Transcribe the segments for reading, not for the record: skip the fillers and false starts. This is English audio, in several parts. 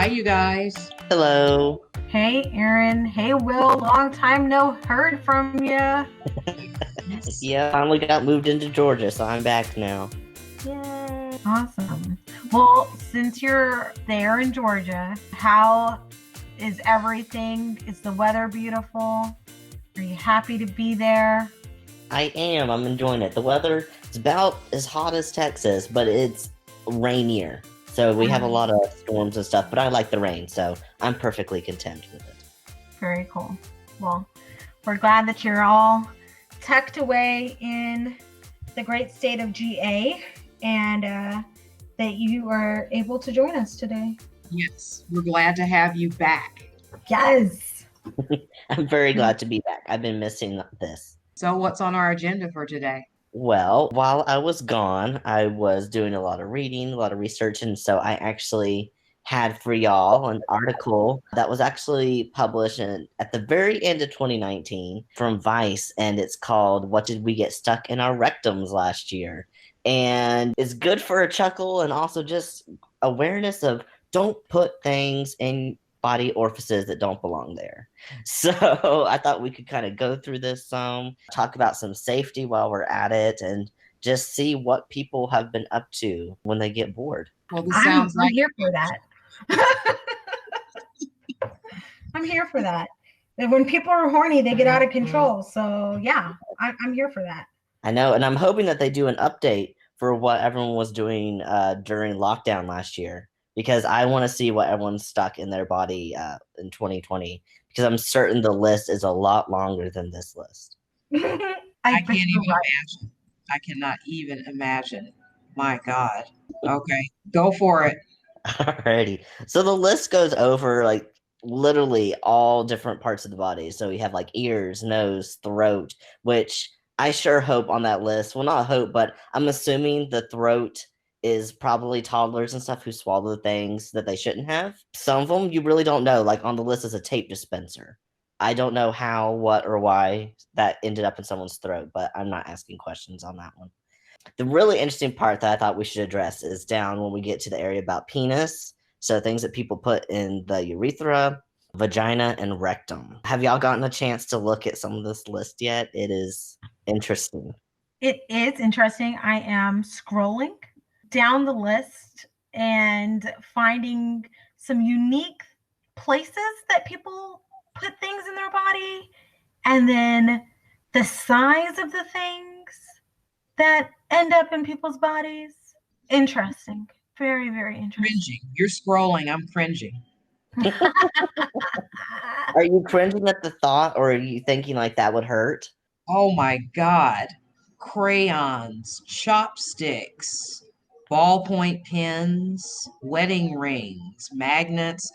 Hi, you guys. Hello. Hey, Erin. Hey, Will. Long time no heard from you. Yeah, finally got moved into Georgia, so I'm back now. Yay. Awesome. Well, since you're there in Georgia, how is everything? Is the weather beautiful? Are you happy to be there? I am. I'm enjoying it. The weather is about as hot as Texas, but it's rainier. So we have a lot of storms and stuff, but I like the rain, so I'm perfectly content with it. Very cool. Well, we're glad that you're all tucked away in the great state of GA and that you are able to join us today. Yes, we're glad to have you back. Yes. I'm very glad to be back. I've been missing this. So what's on our agenda for today? Well, while I was gone, I was doing a lot of reading, a lot of research, and so I actually had for y'all an article that was actually published at the very end of 2019 from Vice, and it's called "What Did We Get Stuck in Our Rectums Last Year?" And it's good for a chuckle and also just awareness of don't put things in body orifices that don't belong there. So I thought we could kind of go through this talk about some safety while we're at it, and just see what people have been up to when they get bored. Well, this sounds I'm like here for that. I'm here for that. And when people are horny, they get out of control. So yeah, I'm here for that. I know, and I'm hoping that they do an update for what everyone was doing during lockdown last year, because I want to see what everyone's stuck in their body in 2020, because I'm certain the list is a lot longer than this list. I can't even imagine. I cannot even imagine. My God. Okay, go for it. Alrighty. So the list goes over like literally all different parts of the body. So we have like ears, nose, throat, which I sure hope on that list. Well, not hope, but I'm assuming the throat is probably toddlers and stuff who swallow things that they shouldn't have. Some of them you really don't know. Like on the list is a tape dispenser. I don't know how, what, or why that ended up in someone's throat, but I'm not asking questions on that one. The really interesting part that I thought we should address is down when we get to the area about penis. So things that people put in the urethra, vagina, and rectum. Have y'all gotten a chance to look at some of this list yet? It is interesting. It is interesting. I am scrolling down the list and finding some unique places that people put things in their body, and then the size of the things that end up in people's bodies. Interesting. Very, very interesting. Cringing. You're scrolling. I'm cringing. Are you cringing at the thought, or are you thinking like that would hurt? Oh my God. Crayons, chopsticks, ballpoint pens, wedding rings, magnets,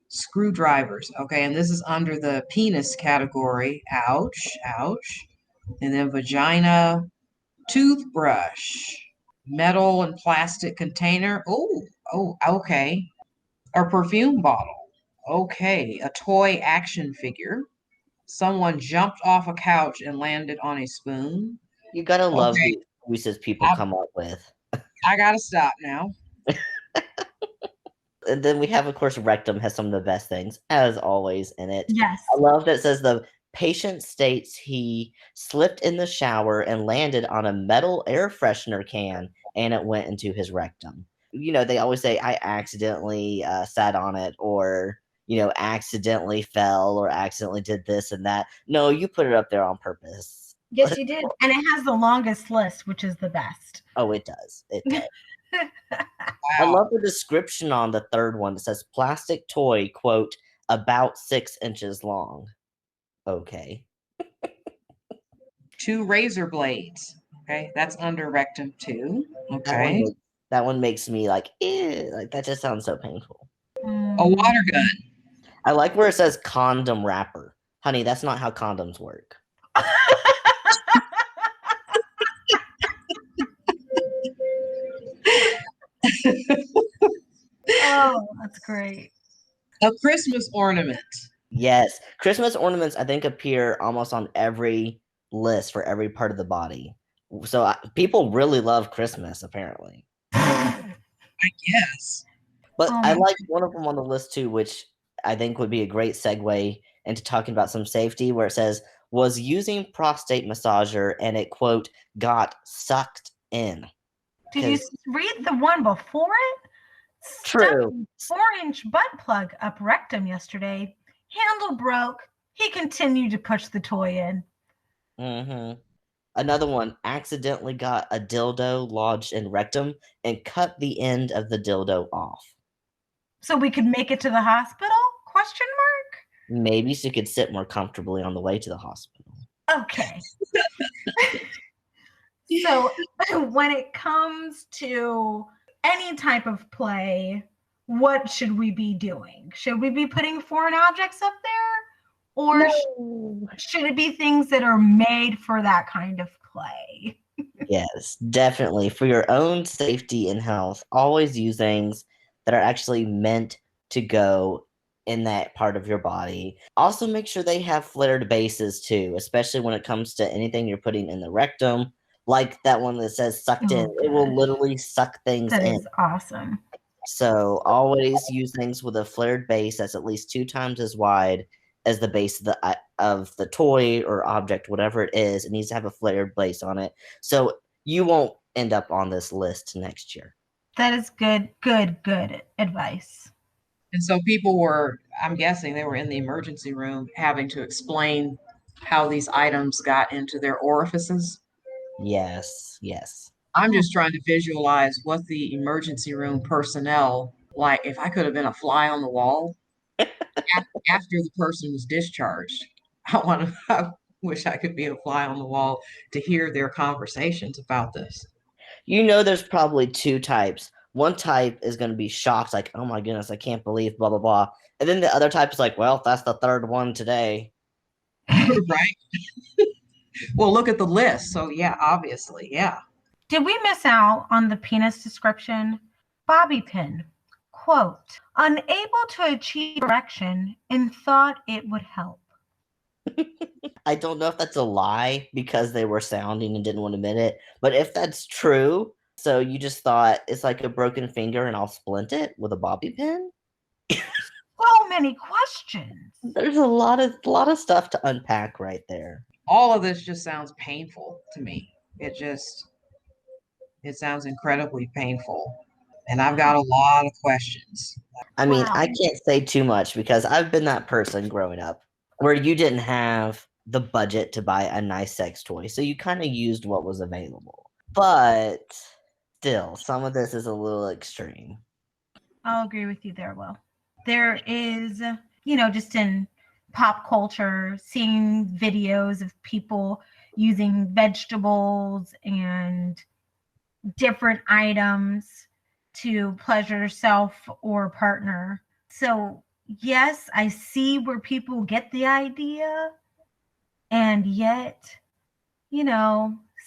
screwdrivers. Okay, and this is under the penis category. Ouch, ouch. And then vagina, toothbrush, metal and plastic container. Oh, okay. A perfume bottle. Okay, a toy action figure. Someone jumped off a couch and landed on a spoon. You gotta love Okay. the excuses people come up with. I gotta stop now. And then we have, of course, rectum has some of the best things, as always, in it. Yes. I love that it says the patient states he slipped in the shower and landed on a metal air freshener can, and it went into his rectum. You know, they always say, I accidentally sat on it, or, you know, accidentally fell, or accidentally did this and that. No, you put it up there on purpose. Yes, you did. And it has the longest list, which is the best. Oh, it does. It does. I love the description on the third one. It says plastic toy, quote, about 6 inches long. Okay. 2 razor blades. Okay, that's under rectum too. Okay. That one makes me like, ew, like that just sounds so painful. A water gun. I like where it says condom wrapper. Honey, that's not how condoms work. Oh, that's great. A Christmas ornament. Yes. Christmas ornaments, I think, appear almost on every list for every part of the body. So people really love Christmas, apparently. I guess. But Oh I my like one of them on the list too, which I think would be a great segue into talking about some safety, where it says, was using prostate massager and it, quote, got sucked in. Did you read the one before it? True. Stuck 4-inch butt plug up rectum yesterday. Handle broke. He continued to push the toy in. Mm-hmm. Another one, accidentally got a dildo lodged in rectum and cut the end of the dildo off. So we could make it to the hospital? Question mark? Maybe so you could sit more comfortably on the way to the hospital. Okay. So when it comes to any type of play, what should we be doing? Should we be putting foreign objects up there? Or should it be things that are made for that kind of play? Yes, definitely. For your own safety and health, always use things that are actually meant to go in that part of your body. Also, make sure they have flared bases too, especially when it comes to anything you're putting in the rectum. Like that one that says sucked in. It will literally suck things in. That is awesome. So always use things with a flared base that's at least 2 times as wide as the base of the toy or object, whatever it is. It needs to have a flared base on it, so you won't end up on this list next year. That is good advice. And so people were, I'm guessing they were in the emergency room having to explain how these items got into their orifices. Yes. I'm just trying to visualize what the emergency room personnel, like if I could have been a fly on the wall after the person was discharged. I wish I could be a fly on the wall to hear their conversations about this. There's probably 2 types. One type is going to be shocked, like, oh my goodness, I can't believe blah, blah, blah. And then the other type is like, well, that's the 3rd one today. Right? Well, look at the list. So yeah, obviously, yeah. Did we miss out on the penis description? Bobby pin, quote, unable to achieve erection and thought it would help. I don't know if that's a lie because they were sounding and didn't want to admit it. But if that's true, so you just thought it's like a broken finger and I'll splint it with a bobby pin? So many questions. There's a lot of stuff to unpack right there. All of this just sounds painful to me. It sounds incredibly painful. And I've got a lot of questions. I mean, I can't say too much because I've been that person growing up where you didn't have the budget to buy a nice sex toy. So you kind of used what was available. But still, some of this is a little extreme. I'll agree with you there, Will. There is, just in pop culture, seeing videos of people using vegetables and different items to pleasure self or partner. So yes, I see where people get the idea, and yet,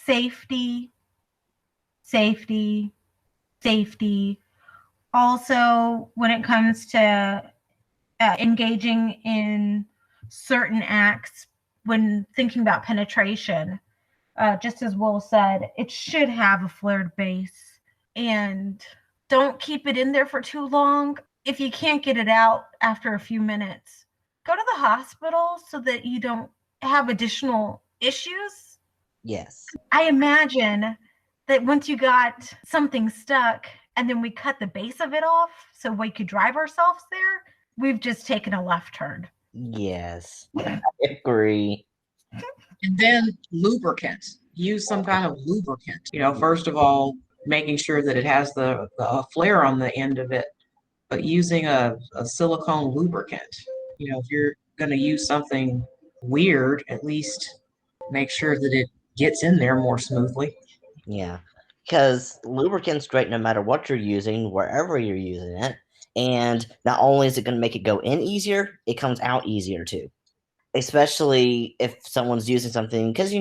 safety. Also, when it comes to engaging in certain acts, when thinking about penetration, just as Will said, it should have a flared base, and don't keep it in there for too long. If you can't get it out after a few minutes, go to the hospital so that you don't have additional issues. Yes. I imagine that once you got something stuck and then we cut the base of it off so we could drive ourselves there, we've just taken a left turn. Yes, I agree. And then lubricant. Use some kind of lubricant. First of all, making sure that it has the flare on the end of it, but using a silicone lubricant. If you're going to use something weird, at least make sure that it gets in there more smoothly. Yeah, because lubricant's great no matter what you're using, wherever you're using it. And not only is it going to make it go in easier, it comes out easier too. Especially if someone's using something, because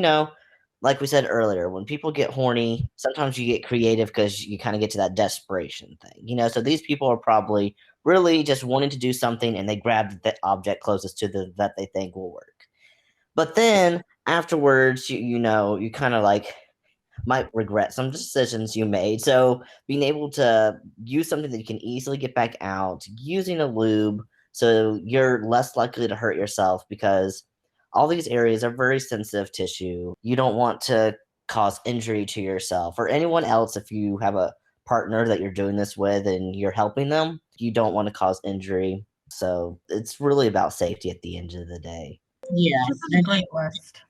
like we said earlier, when people get horny, sometimes you get creative because you kind of get to that desperation thing, so these people are probably really just wanting to do something and they grab the object closest to that they think will work. But then afterwards, you kind of like, might regret some decisions you made. So being able to use something that you can easily get back out, using a lube, so you're less likely to hurt yourself because all these areas are very sensitive tissue. You don't want to cause injury to yourself or anyone else. If you have a partner that you're doing this with and you're helping them, you don't want to cause injury. So it's really about safety at the end of the day. Yeah. This is a great list.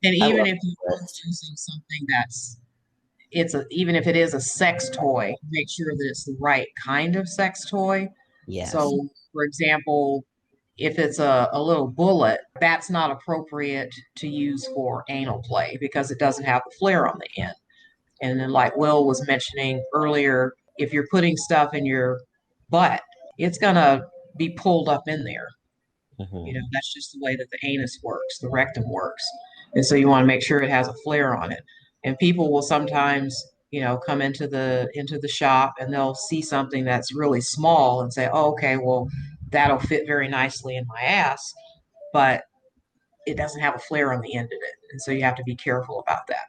And I even love if you're this. using something even if it is a sex toy, make sure that it's the right kind of sex toy. Yes. So, for example, if it's a little bullet, that's not appropriate to use for anal play because it doesn't have the flare on the end. And then, like Will was mentioning earlier, if you're putting stuff in your butt, it's going to be pulled up in there. Mhm. You know, that's just the way that the anus works, the rectum works. And so you want to make sure it has a flare on it. And people will sometimes, come into the shop and they'll see something that's really small and say, "Oh, okay, well, that'll fit very nicely in my ass," but it doesn't have a flare on the end of it. And so you have to be careful about that.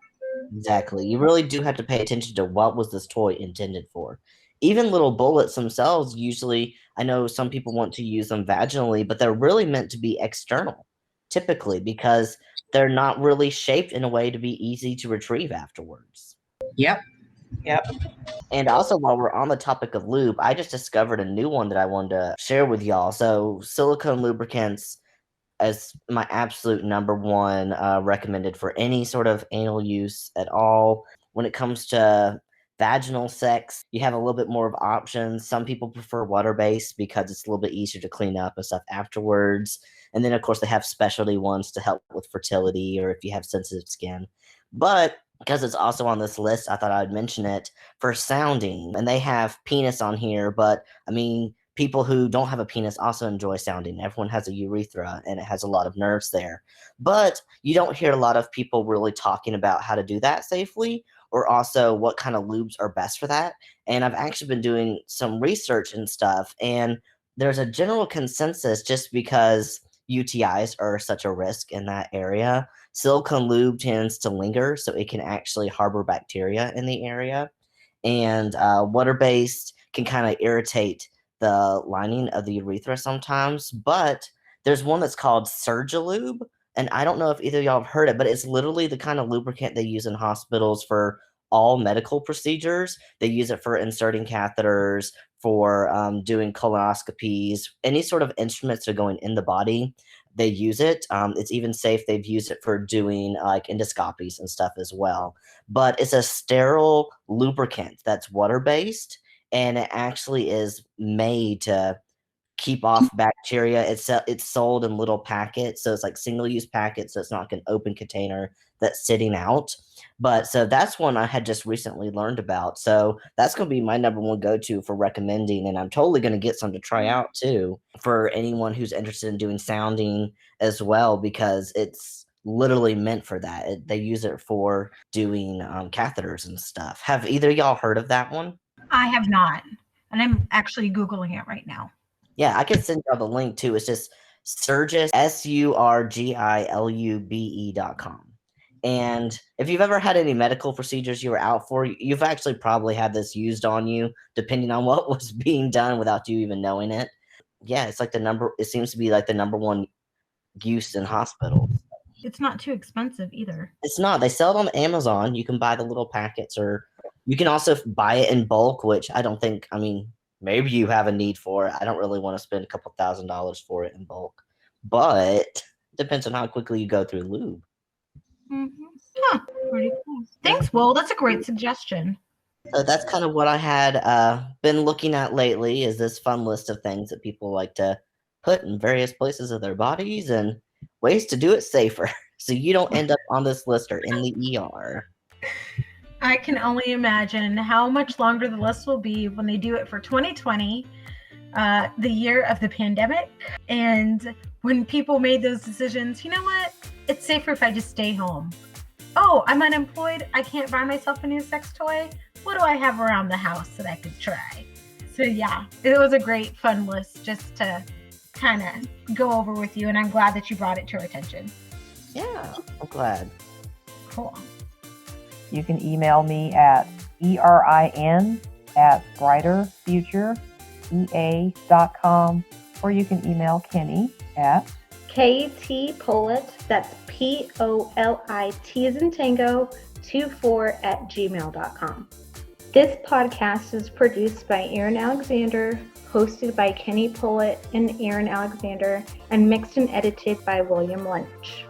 Exactly. You really do have to pay attention to what was this toy intended for. Even little bullets themselves, usually, I know some people want to use them vaginally, but they're really meant to be external, typically, because they're not really shaped in a way to be easy to retrieve afterwards. Yep. Yep. And also, while we're on the topic of lube, I just discovered a new one that I wanted to share with y'all. So, silicone lubricants as my absolute number one recommended for any sort of anal use at all. When it comes to vaginal sex, you have a little bit more of options. Some people prefer water-based because it's a little bit easier to clean up and stuff afterwards. And then, of course, they have specialty ones to help with fertility or if you have sensitive skin. But because it's also on this list, I thought I'd mention it for sounding. And they have penis on here, but I mean, people who don't have a penis also enjoy sounding. Everyone has a urethra and it has a lot of nerves there. But you don't hear a lot of people really talking about how to do that safely or also what kind of lubes are best for that. And I've actually been doing some research and stuff, and there's a general consensus just because UTIs are such a risk in that area. Silicone lube tends to linger, so it can actually harbor bacteria in the area. And water-based can kind of irritate the lining of the urethra sometimes, but there's one that's called Surgilube, and I don't know if either of y'all have heard it, but it's literally the kind of lubricant they use in hospitals for all medical procedures. They use it for inserting catheters, for doing colonoscopies, any sort of instruments that are going in the body. They use it. It's even safe. They've used it for doing like endoscopies and stuff as well. But it's a sterile lubricant that's water-based, and it actually is made to keep off bacteria. It's sold in little packets, so it's like single-use packets, so it's not like an open container that's sitting out. But so that's one I had just recently learned about. So that's going to be my number one go-to for recommending, and I'm totally going to get some to try out too for anyone who's interested in doing sounding as well, because it's literally meant for that. They use it for doing catheters and stuff. Have either of y'all heard of that one? I have not. And I'm actually Googling it right now. Yeah, I can send y'all the link too. It's just Surgis, SURGILUBE.com. And if you've ever had any medical procedures you were out for, you've actually probably had this used on you, depending on what was being done without you even knowing it. Yeah, it's like it seems to be like the number one use in hospitals. It's not too expensive either. It's not. They sell it on Amazon. You can buy the little packets, or you can also buy it in bulk, which I don't think, maybe you have a need for it. I don't really want to spend a couple $1,000s for it in bulk, but it depends on how quickly you go through lube. Mm-hmm. Huh, pretty cool. Thanks, Will. That's a great suggestion. So that's kind of what I had been looking at lately, is this fun list of things that people like to put in various places of their bodies and ways to do it safer so you don't end up on this list or in the ER. I can only imagine how much longer the list will be when they do it for 2020, the year of the pandemic. And when people made those decisions, you know what? It's safer if I just stay home. Oh, I'm unemployed. I can't buy myself a new sex toy. What do I have around the house that I could try? So yeah, it was a great fun list just to kind of go over with you. And I'm glad that you brought it to our attention. Yeah, I'm glad. Cool. You can email me at erin@brighterfutureea.com, or you can email Kenny at KT that's POLIT as in Tango 24@gmail.com. This podcast is produced by Erin Alexander, hosted by Kenny Pollitt and Erin Alexander, and mixed and edited by William Lynch.